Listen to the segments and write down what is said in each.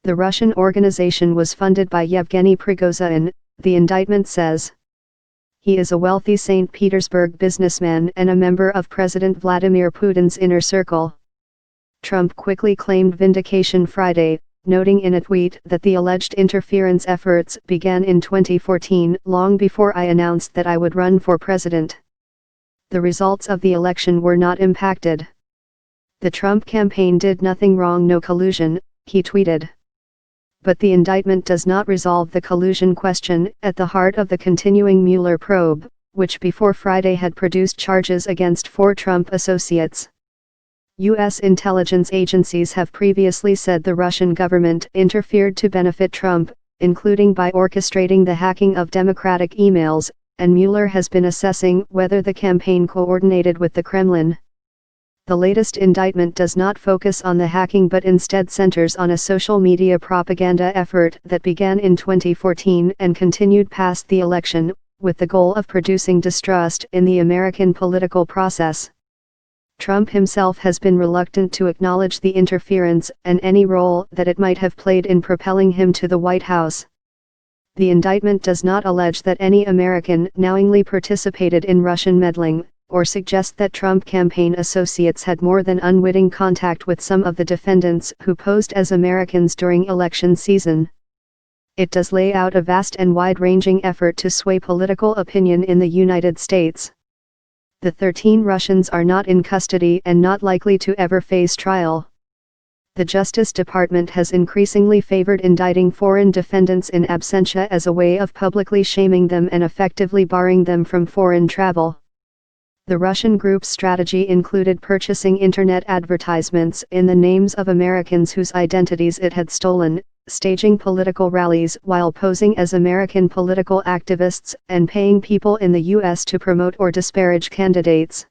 The Russian organization was funded by Yevgeny Prigozhin, the indictment says. He is a wealthy St. Petersburg businessman and a member of President Vladimir Putin's inner circle. Trump quickly claimed vindication Friday, noting in a tweet that the alleged interference efforts began in 2014, long before I announced that I would run for president. The results of the election were not impacted. The Trump campaign did nothing wrong, no collusion, he tweeted. But the indictment does not resolve the collusion question at the heart of the continuing Mueller probe, which before Friday had produced charges against 4 Trump associates. U.S. intelligence agencies have previously said the Russian government interfered to benefit Trump, including by orchestrating the hacking of Democratic emails, and Mueller has been assessing whether the campaign coordinated with the Kremlin. The latest indictment does not focus on the hacking but instead centers on a social media propaganda effort that began in 2014 and continued past the election, with the goal of producing distrust in the American political process. Trump himself has been reluctant to acknowledge the interference and any role that it might have played in propelling him to the White House. The indictment does not allege that any American knowingly participated in Russian meddling, or suggest that Trump campaign associates had more than unwitting contact with some of the defendants who posed as Americans during election season. It does lay out a vast and wide-ranging effort to sway political opinion in the United States. The 13 Russians are not in custody and not likely to ever face trial. The Justice Department has increasingly favored indicting foreign defendants in absentia as a way of publicly shaming them and effectively barring them from foreign travel. The Russian group's strategy included purchasing internet advertisements in the names of Americans whose identities it had stolen, staging political rallies while posing as American political activists, and paying people in the U.S. to promote or disparage candidates.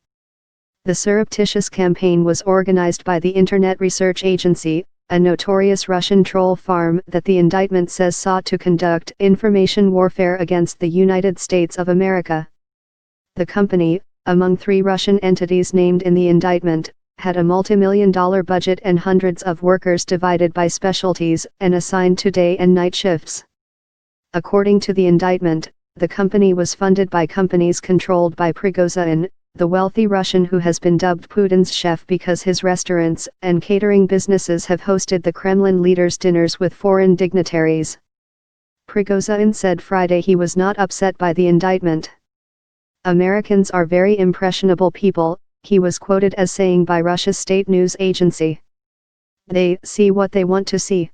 The surreptitious campaign was organized by the Internet Research Agency, a notorious Russian troll farm that the indictment says sought to conduct information warfare against the United States of America. The company, among 3 Russian entities named in the indictment, had a multi-million-dollar budget and hundreds of workers divided by specialties and assigned to day and night shifts. According to the indictment, the company was funded by companies controlled by Prigozhin, the wealthy Russian who has been dubbed Putin's chef because his restaurants and catering businesses have hosted the Kremlin leaders' dinners with foreign dignitaries. Prigozhin said Friday he was not upset by the indictment. "Americans are very impressionable people," he was quoted as saying by Russia's state news agency. "They see what they want to see."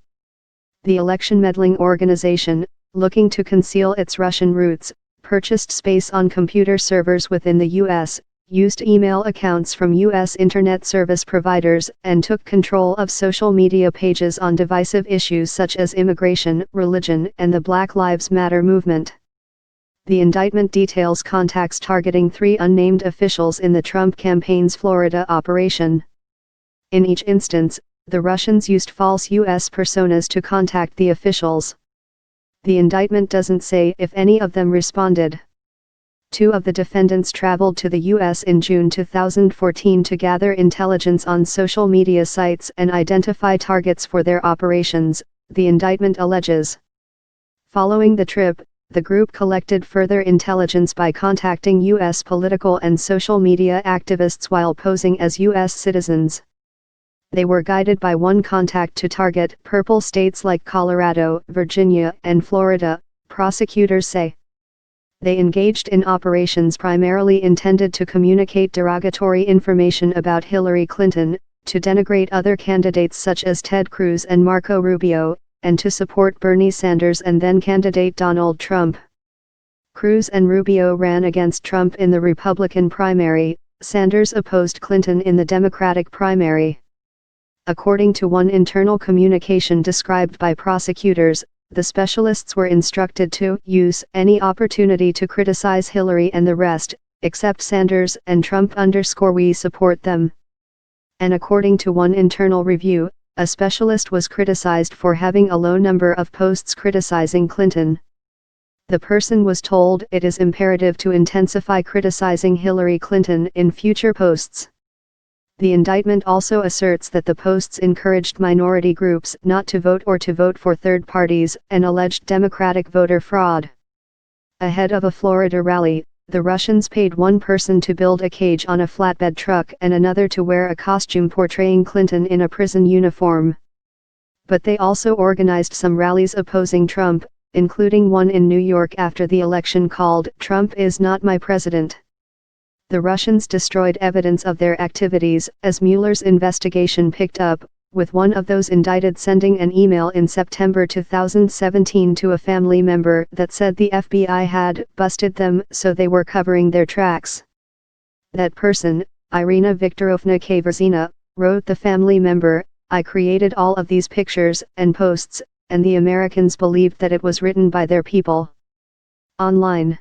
The election meddling organization, looking to conceal its Russian roots, purchased space on computer servers within the U.S., used email accounts from U.S. Internet service providers, and took control of social media pages on divisive issues such as immigration, religion, and the Black Lives Matter movement. The indictment details contacts targeting 3 unnamed officials in the Trump campaign's Florida operation. In each instance, the Russians used false U.S. personas to contact the officials. The indictment doesn't say if any of them responded. 2 of the defendants traveled to the U.S. in June 2014 to gather intelligence on social media sites and identify targets for their operations, the indictment alleges. Following the trip, the group collected further intelligence by contacting U.S. political and social media activists while posing as U.S. citizens. They were guided by one contact to target purple states like Colorado, Virginia, and Florida, prosecutors say. They engaged in operations primarily intended to communicate derogatory information about Hillary Clinton, to denigrate other candidates such as Ted Cruz and Marco Rubio, and to support Bernie Sanders and then-candidate Donald Trump. Cruz and Rubio ran against Trump in the Republican primary, Sanders opposed Clinton in the Democratic primary. According to one internal communication described by prosecutors, the specialists were instructed to use any opportunity to criticize Hillary and the rest, except Sanders and Trump _ we support them. And according to one internal review, a specialist was criticized for having a low number of posts criticizing Clinton. The person was told it is imperative to intensify criticizing Hillary Clinton in future posts. The indictment also asserts that the posts encouraged minority groups not to vote or to vote for third parties, and alleged democratic voter fraud. Ahead of a Florida rally, the Russians paid one person to build a cage on a flatbed truck and another to wear a costume portraying Clinton in a prison uniform. But they also organized some rallies opposing Trump, including one in New York after the election called "Trump is not my president." The Russians destroyed evidence of their activities, as Mueller's investigation picked up, with one of those indicted sending an email in September 2017 to a family member that said the FBI had busted them, so they were covering their tracks. That person, Irina Viktorovna Kaverzina, wrote the family member, "I created all of these pictures and posts, and the Americans believed that it was written by their people." Online.